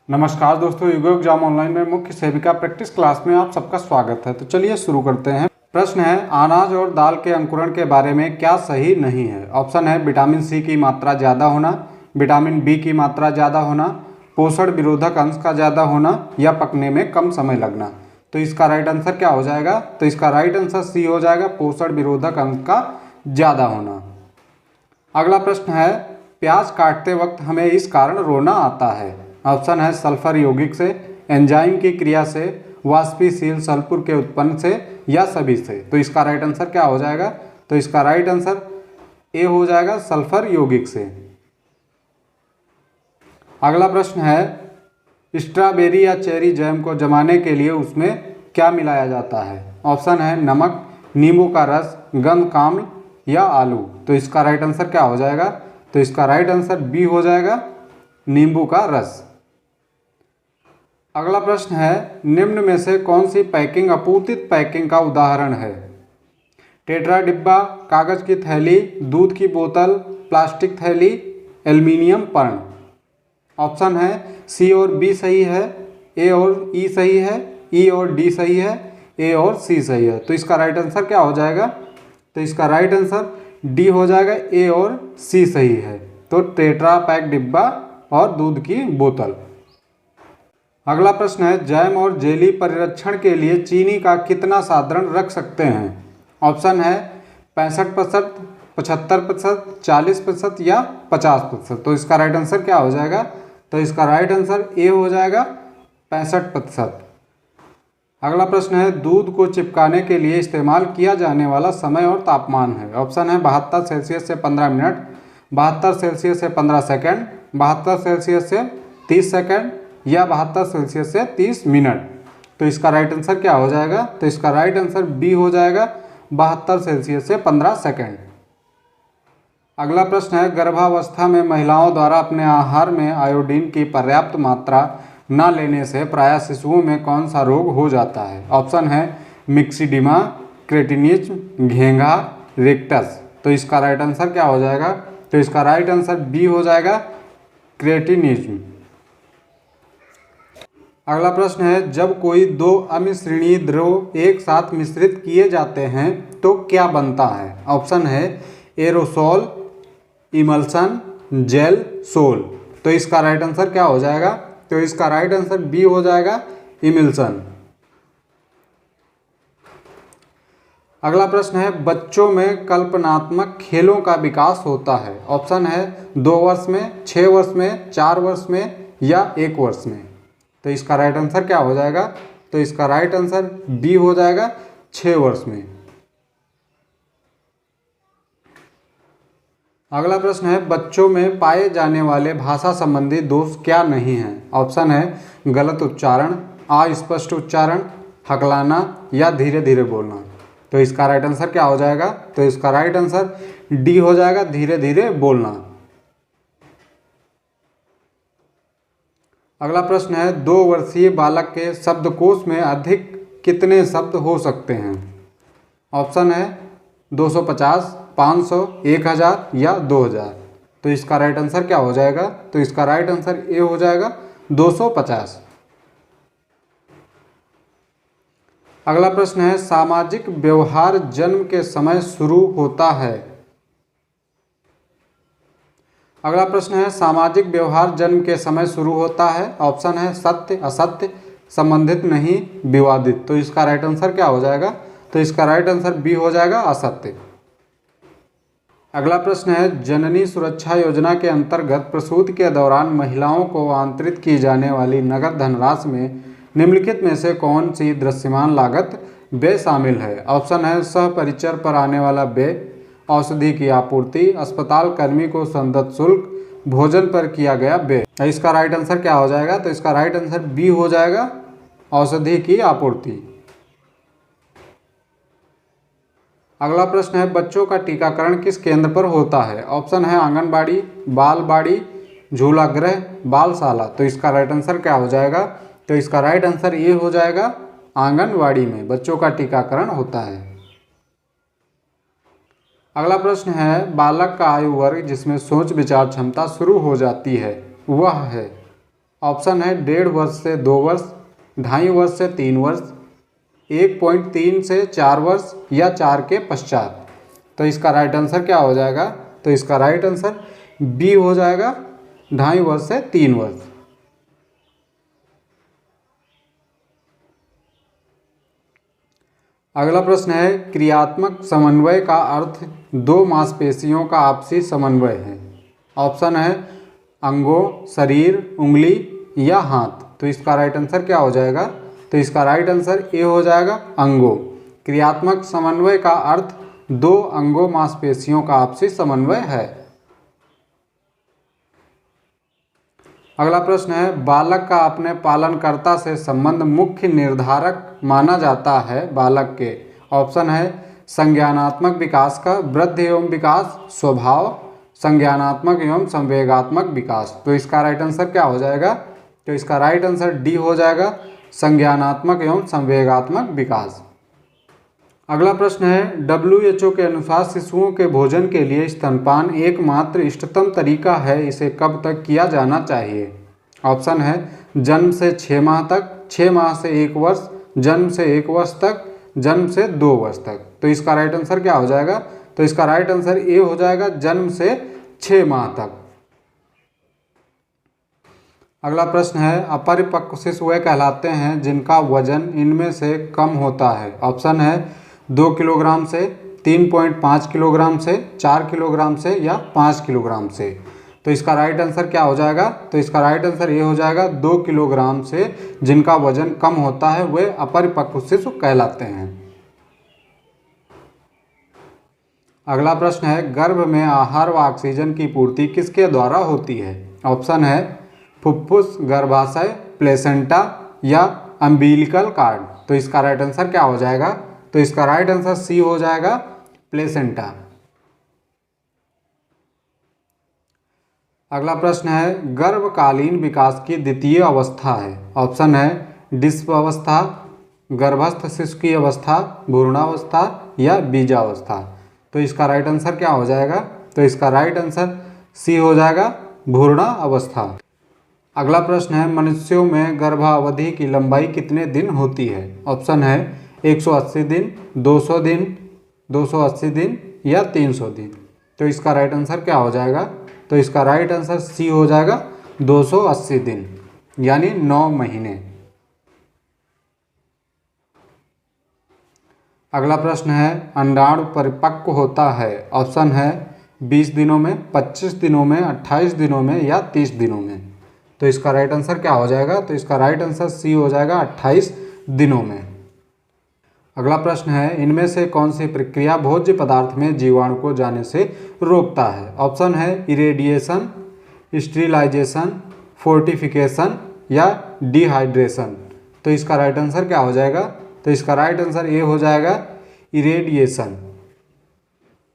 नमस्कार दोस्तों, यूगो exam online में मुख्य सेविका प्रैक्टिस क्लास में आप सबका स्वागत है। तो चलिए शुरू करते हैं। प्रश्न है, अनाज और दाल के अंकुरण के बारे में क्या सही नहीं है। ऑप्शन है विटामिन सी की मात्रा ज़्यादा होना, विटामिन बी की मात्रा ज़्यादा होना, पोषण विरोधक अंश का ज़्यादा होना या पकने में कम समय लगना। तो इसका राइट आंसर क्या हो जाएगा? तो इसका राइट आंसर सी हो जाएगा, पोषण विरोधक अंश का ज़्यादा होना। अगला प्रश्न है, प्याज काटते वक्त हमें इस कारण रोना आता है। ऑप्शन है सल्फर यौगिक से, एंजाइम की क्रिया से, वाष्पशील सल्फर के उत्पन्न से या सभी से। तो इसका राइट आंसर क्या हो जाएगा? तो इसका राइट आंसर ए हो जाएगा, सल्फर यौगिक से। अगला प्रश्न है, स्ट्रॉबेरी या चेरी जैम को जमाने के लिए उसमें क्या मिलाया जाता है। ऑप्शन है नमक, नींबू का रस, गंधकाम्ल या आलू। तो इसका राइट आंसर क्या हो जाएगा? तो इसका राइट आंसर बी हो जाएगा, नींबू का रस। अगला प्रश्न है, निम्न में से कौन सी पैकिंग अपूर्तित पैकिंग का उदाहरण है। टेट्रा डिब्बा, कागज की थैली, दूध की बोतल, प्लास्टिक थैली, एल्युमिनियम पर्ण। ऑप्शन है सी और बी सही है, ए और ई सही है, ई और डी सही है, ए और सी सही है। तो इसका राइट आंसर क्या हो जाएगा? तो इसका राइट आंसर डी हो जाएगा, ए और सी सही है। तो टेट्रा पैक डिब्बा और दूध की बोतल। अगला प्रश्न है, जैम और जेली परिरक्षण के लिए चीनी का कितना साधारण रख सकते हैं। ऑप्शन है 65%, 75%, 40% या 50%। तो इसका राइट आंसर क्या हो जाएगा? तो इसका राइट आंसर ए हो जाएगा, 65%। अगला प्रश्न है, दूध को चिपकाने के लिए इस्तेमाल किया जाने वाला समय और तापमान है। ऑप्शन है 72 सेल्सियस से 15 मिनट, 72 सेल्सियस से 15 सेकेंड, 72 सेल्सियस से 30 सेकेंड या 72 सेल्सियस से 30 मिनट। तो इसका राइट आंसर क्या हो जाएगा? तो इसका राइट आंसर बी हो जाएगा, 72 सेल्सियस से 15 सेकेंड। अगला प्रश्न है, गर्भावस्था में महिलाओं द्वारा अपने आहार में आयोडीन की पर्याप्त मात्रा न लेने से प्रायः शिशुओं में कौन सा रोग हो जाता है। ऑप्शन है मिक्सिडिमा, क्रेटिनिज्म, घेंघा, रेक्टस। तो इसका राइट आंसर क्या हो जाएगा? तो इसका राइट आंसर बी हो जाएगा, क्रेटिनिज्म। अगला प्रश्न है, जब कोई दो अमिश्रणीय द्रव एक साथ मिश्रित किए जाते हैं तो क्या बनता है। ऑप्शन है एरोसोल, इमल्सन, जेल, सोल। तो इसका राइट आंसर क्या हो जाएगा? तो इसका राइट आंसर बी हो जाएगा, इमल्सन। अगला प्रश्न है, बच्चों में कल्पनात्मक खेलों का विकास होता है। ऑप्शन है 2 वर्ष में, 6 वर्ष में, 4 वर्ष में या 1 वर्ष में। तो इसका राइट आंसर क्या हो जाएगा? तो इसका राइट आंसर बी हो जाएगा, 6 वर्ष में। अगला प्रश्न है, बच्चों में पाए जाने वाले भाषा संबंधी दोष क्या नहीं हैं। ऑप्शन है गलत उच्चारण, अस्पष्ट उच्चारण, हकलाना या धीरे धीरे बोलना। तो इसका राइट आंसर क्या हो जाएगा? तो इसका राइट आंसर डी हो जाएगा, धीरे धीरे बोलना। अगला प्रश्न है, 2 वर्षीय बालक के शब्दकोश में अधिक कितने शब्द हो सकते हैं। ऑप्शन है 250, 500, 1000 या 2000। तो इसका राइट आंसर क्या हो जाएगा? तो इसका राइट आंसर ए हो जाएगा, 250। अगला प्रश्न है, सामाजिक व्यवहार जन्म के समय शुरू होता है। अगला प्रश्न है, सामाजिक व्यवहार जन्म के समय शुरू होता है। ऑप्शन है सत्य, असत्य, संबंधित नहीं, विवादित। तो इसका राइट आंसर क्या हो जाएगा? तो इसका राइट आंसर बी हो जाएगा, असत्य। अगला प्रश्न है, जननी सुरक्षा योजना के अंतर्गत प्रसूति के दौरान महिलाओं को आंतरित की जाने वाली नगद धनराशि में निम्नलिखित में से कौन सी दृश्यमान लागत व्यय शामिल है। ऑप्शन है सह परिचर पर आने वाला व्यय, औषधि की आपूर्ति, अस्पताल कर्मी को संदत्त शुल्क, भोजन पर किया गया व्यय। इसका राइट आंसर क्या हो जाएगा? तो इसका राइट आंसर बी हो जाएगा, औषधि की आपूर्ति। अगला प्रश्न है, बच्चों का टीकाकरण किस केंद्र पर होता है। ऑप्शन है आंगनबाड़ी, बालबाड़ी, झूलागृह, बालशाला। तो इसका राइट आंसर क्या हो जाएगा? तो इसका राइट आंसर ये हो जाएगा, आंगनबाड़ी में बच्चों का टीकाकरण होता है। अगला प्रश्न है, बालक का आयु वर्ग जिसमें सोच विचार क्षमता शुरू हो जाती है वह है। ऑप्शन है 1.5 वर्ष से 2 वर्ष, 2.5 वर्ष से 3 वर्ष, 1.3 से 4 वर्ष या 4 के पश्चात। तो इसका राइट आंसर क्या हो जाएगा? तो इसका राइट आंसर बी हो जाएगा, 2.5 वर्ष से 3 वर्ष। अगला प्रश्न है क्रियात्मक समन्वय का अर्थ दो मांसपेशियों का आपसी समन्वय है। ऑप्शन है अंगों, शरीर, उंगली या हाथ। तो इसका राइट आंसर क्या हो जाएगा? तो इसका राइट आंसर ए हो जाएगा, अंगों। क्रियात्मक समन्वय का अर्थ दो अंगों मांसपेशियों का आपसी समन्वय है। अगला प्रश्न है बालक का अपने पालनकर्ता से संबंध मुख्य निर्धारक माना जाता है बालक के। ऑप्शन है संज्ञानात्मक विकास का, वृद्धि एवं विकास, स्वभाव, संज्ञानात्मक एवं संवेगात्मक विकास। तो इसका राइट आंसर क्या हो जाएगा? तो इसका राइट आंसर डी हो जाएगा, संज्ञानात्मक एवं संवेगात्मक विकास। अगला प्रश्न है WHO के अनुसार शिशुओं के भोजन के लिए स्तनपान एकमात्र इष्टतम तरीका है, इसे कब तक किया जाना चाहिए? ऑप्शन है जन्म से 6 माह तक, 6 माह से 1 वर्ष, जन्म से 1 वर्ष तक, जन्म से 2 वर्ष तक। तो इसका राइट आंसर क्या हो जाएगा? तो इसका राइट आंसर ए हो जाएगा, जन्म से 6 माह तक। अगला प्रश्न है अपरिपक्व शिशु वे कहलाते हैं जिनका वजन इनमें से कम होता है। ऑप्शन है 2 किलोग्राम से, 3.5 किलोग्राम से, 4 किलोग्राम से या 5 किलोग्राम से। तो इसका राइट आंसर क्या हो जाएगा? तो इसका राइट आंसर ये हो जाएगा 2 किलोग्राम से जिनका वजन कम होता है वे अपरिपक्व शिशु कहलाते हैं। अगला प्रश्न है गर्भ में आहार व ऑक्सीजन की पूर्ति किसके द्वारा होती है? ऑप्शन है फुफ्फुस, गर्भाशय, प्लेसेंटा या अम्बिलिकल कार्ड। तो इसका राइट आंसर क्या हो जाएगा? तो इसका राइट आंसर सी हो जाएगा, प्लेसेंटा। अगला प्रश्न है गर्भकालीन विकास की द्वितीय अवस्था है। ऑप्शन है डिस्वावस्था, गर्भस्थ शिशु की अवस्था, भ्रूणावस्था या बीजावस्था। तो इसका राइट आंसर क्या हो जाएगा? तो इसका राइट आंसर सी हो जाएगा, भ्रूणावस्था। अगला प्रश्न है मनुष्यों में गर्भावधि की लंबाई कितने दिन होती है? ऑप्शन है 180 दिन, 200 दिन, 280 दिन या 300 दिन। तो इसका राइट आंसर क्या हो जाएगा? तो इसका राइट आंसर सी हो जाएगा, 280 दिन यानी 9 महीने। अगला प्रश्न है अंडाणु परिपक्व होता है। ऑप्शन है 20 दिनों में, 25 दिनों में, 28 दिनों में या 30 दिनों में। तो इसका राइट आंसर क्या हो जाएगा? तो इसका राइट आंसर सी हो जाएगा, 28 दिनों में। अगला प्रश्न है इनमें से कौन सी प्रक्रिया भोज्य पदार्थ में जीवाणु को जाने से रोकता है? ऑप्शन है इरेडिएशन, स्टेरिलाइजेशन, फोर्टिफिकेशन या डिहाइड्रेशन। तो इसका राइट आंसर क्या हो जाएगा? तो इसका राइट आंसर ए हो जाएगा, इरेडिएशन।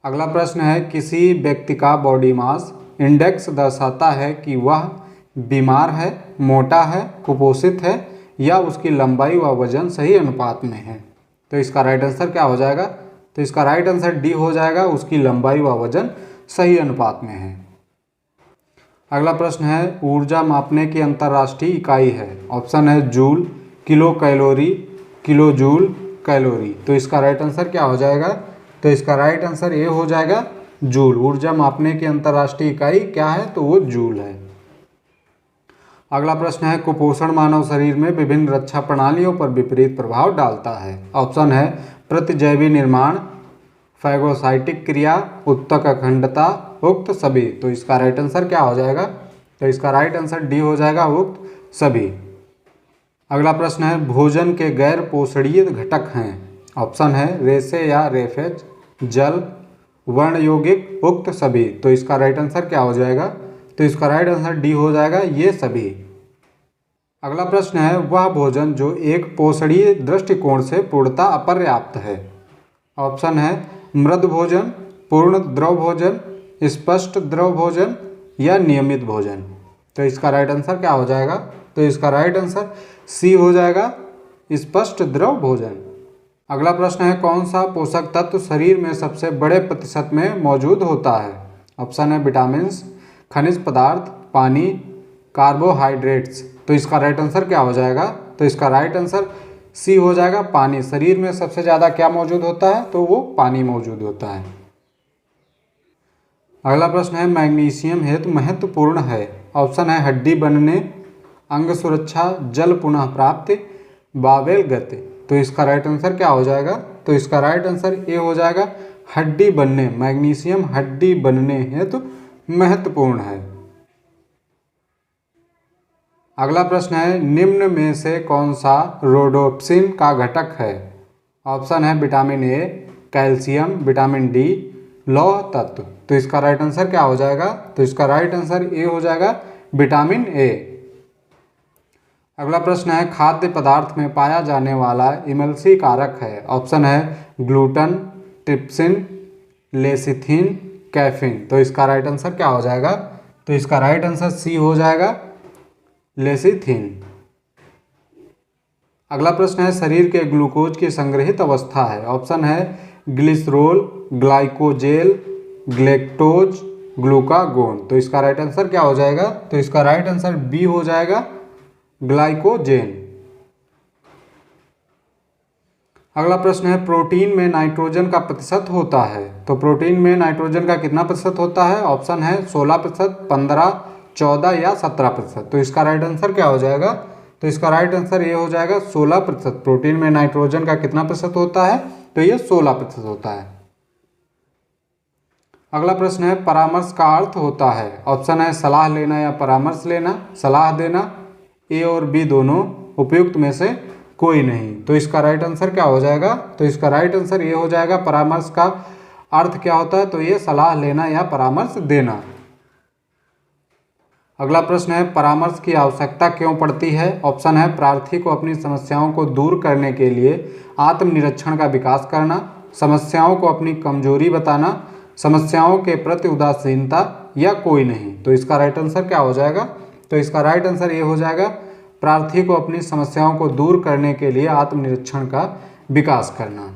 अगला प्रश्न है किसी व्यक्ति का बॉडी मास इंडेक्स दर्शाता है कि वह बीमार है, मोटा है, कुपोषित है या उसकी लंबाई व वजन सही अनुपात में है। तो इसका राइट आंसर क्या हो जाएगा? तो इसका राइट आंसर डी हो जाएगा, उसकी लंबाई व वजन सही अनुपात में है। अगला प्रश्न है ऊर्जा मापने की अंतर्राष्ट्रीय इकाई है। ऑप्शन है joule, kilo calorie, kilo joule, calorie. तो इसका राइट आंसर क्या हो जाएगा? तो इसका राइट आंसर ए हो जाएगा, जूल। ऊर्जा मापने की अंतर्राष्ट्रीय इकाई क्या है? तो वो जूल है। अगला प्रश्न है कुपोषण मानव शरीर में विभिन्न रक्षा प्रणालियों पर विपरीत प्रभाव डालता है। ऑप्शन है प्रतिजैवी निर्माण, फैगोसाइटिक क्रिया, उत्तक अखंडता, उक्त सभी। तो इसका राइट आंसर क्या हो जाएगा? तो इसका राइट आंसर डी हो जाएगा, उक्त सभी। अगला प्रश्न है भोजन के गैर पोषणीय घटक हैं। ऑप्शन है रेशे या रेफेज, जल, वर्ण यौगिक, उक्त सभी। तो इसका राइट आंसर क्या हो जाएगा? तो इसका राइट आंसर डी हो जाएगा, ये सभी। अगला प्रश्न है वह भोजन जो एक पोषणीय दृष्टिकोण से पूर्णतः अपर्याप्त है। ऑप्शन है मृद भोजन, पूर्ण द्रव भोजन, स्पष्ट द्रव भोजन या नियमित भोजन। तो इसका राइट आंसर क्या हो जाएगा? तो इसका राइट आंसर सी हो जाएगा, स्पष्ट द्रव भोजन। अगला प्रश्न है कौन सा पोषक तत्व शरीर में सबसे बड़े प्रतिशत में मौजूद होता है? ऑप्शन है विटामिन्स, खनिज पदार्थ, पानी, कार्बोहाइड्रेट्स तो इसका राइट आंसर क्या हो जाएगा? तो इसका राइट आंसर सी हो जाएगा, पानी। शरीर में सबसे ज़्यादा क्या मौजूद होता है? तो वो पानी मौजूद होता है। अगला प्रश्न है, मैग्नीशियम हेतु महत्वपूर्ण है। ऑप्शन है हड्डी बनने, अंग सुरक्षा, जल पुनः प्राप्ति, बावेल गति। तो इसका राइट आंसर क्या हो जाएगा? तो इसका राइट आंसर ए हो जाएगा, हड्डी बनने। मैग्नीशियम हड्डी बनने हेतु महत्वपूर्ण है। अगला प्रश्न है, निम्न में से कौन सा रोडोप्सिन का घटक है? ऑप्शन है vitamin A, calcium, vitamin D, लौह तत्व। तो इसका राइट आंसर क्या हो जाएगा? तो इसका राइट आंसर ए हो जाएगा, विटामिन ए। अगला प्रश्न है, खाद्य पदार्थ में पाया जाने वाला इमल्सी कारक है। ऑप्शन है ग्लूटन, ट्रिप्सिन, लेसिथिन, कैफीन। तो इसका राइट आंसर क्या हो जाएगा? तो इसका राइट आंसर सी हो जाएगा, लेसिथिन। अगला प्रश्न है, शरीर के ग्लूकोज की संग्रहित अवस्था है। ऑप्शन है ग्लिसरोल, ग्लाइकोजेल, ग्लेक्टोज, ग्लूकागोन। तो इसका राइट आंसर क्या हो जाएगा? तो इसका राइट आंसर बी हो जाएगा, ग्लाइकोजेन। अगला प्रश्न है, प्रोटीन में नाइट्रोजन का प्रतिशत होता है। तो प्रोटीन में नाइट्रोजन का कितना प्रतिशत होता है? ऑप्शन है 16%, 15, 14 या 17%। तो इसका राइट आंसर क्या हो जाएगा? तो इसका राइट आंसर ये हो जाएगा 16%। प्रोटीन में नाइट्रोजन का कितना प्रतिशत होता है? तो ये 16% होता है। अगला प्रश्न है, परामर्श का अर्थ होता है। ऑप्शन है सलाह लेना या परामर्श लेना, सलाह देना, ए और बी दोनों, उपयुक्त में से कोई नहीं। तो इसका राइट आंसर क्या हो जाएगा? तो इसका राइट आंसर ये हो जाएगा, परामर्श का अर्थ क्या होता है? तो ये सलाह लेना या परामर्श देना। अगला प्रश्न है, परामर्श की आवश्यकता क्यों पड़ती है? ऑप्शन है प्रार्थी को अपनी समस्याओं को दूर करने के लिए आत्मनिरीक्षण का विकास करना, समस्याओं को अपनी कमजोरी बताना, समस्याओं के प्रति उदासीनता, या कोई नहीं। तो इसका राइट आंसर क्या हो जाएगा? तो इसका राइट आंसर ये हो जाएगा, प्रार्थी को अपनी समस्याओं को दूर करने के लिए आत्मनिरीक्षण का विकास करना।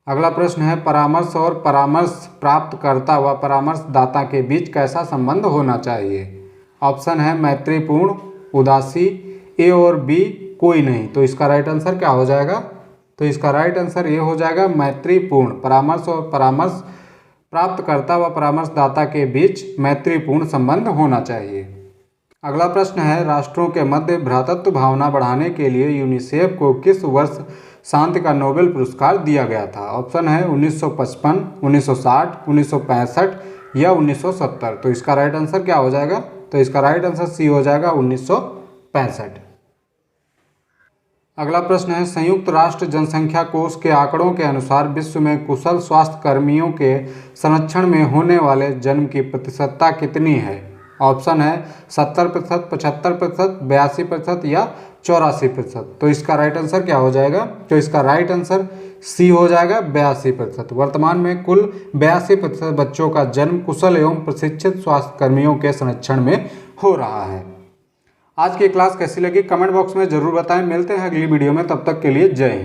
अगला प्रश्न है, परामर्श और परामर्श प्राप्तकर्ता व परामर्शदाता के बीच कैसा संबंध होना चाहिए? ऑप्शन है मैत्रीपूर्ण, उदासी, ए और बी कोई नहीं। तो इसका राइट आंसर क्या हो जाएगा? तो इसका राइट आंसर ये हो जाएगा, मैत्रीपूर्ण। परामर्श और परामर्श प्राप्तकर्ता व परामर्शदाता के बीच मैत्रीपूर्ण संबंध होना चाहिए। अगला प्रश्न है, राष्ट्रों के मध्य भ्रातृत्व भावना बढ़ाने के लिए यूनिसेफ को किस वर्ष शांति का नोबेल पुरस्कार दिया गया था? ऑप्शन है 1955, 1960, 1965 या 1970। तो इसका राइट आंसर क्या हो जाएगा? तो इसका राइट आंसर सी हो जाएगा, 1965। अगला प्रश्न है, संयुक्त राष्ट्र जनसंख्या कोष के आंकड़ों के अनुसार विश्व में कुशल स्वास्थ्य कर्मियों के संरक्षण में होने वाले जन्म की प्रतिशतता कितनी है? ऑप्शन है 70%, 75%, 82% या 84%। तो इसका राइट आंसर क्या हो जाएगा? तो इसका राइट आंसर सी हो जाएगा, 82%। वर्तमान में कुल 82% बच्चों का जन्म कुशल एवं प्रशिक्षित स्वास्थ्य कर्मियों के संरक्षण में हो रहा है। आज की क्लास कैसी लगी कमेंट बॉक्स में जरूर बताएं। मिलते हैं अगली वीडियो में, तब तक के लिए जय हिंद।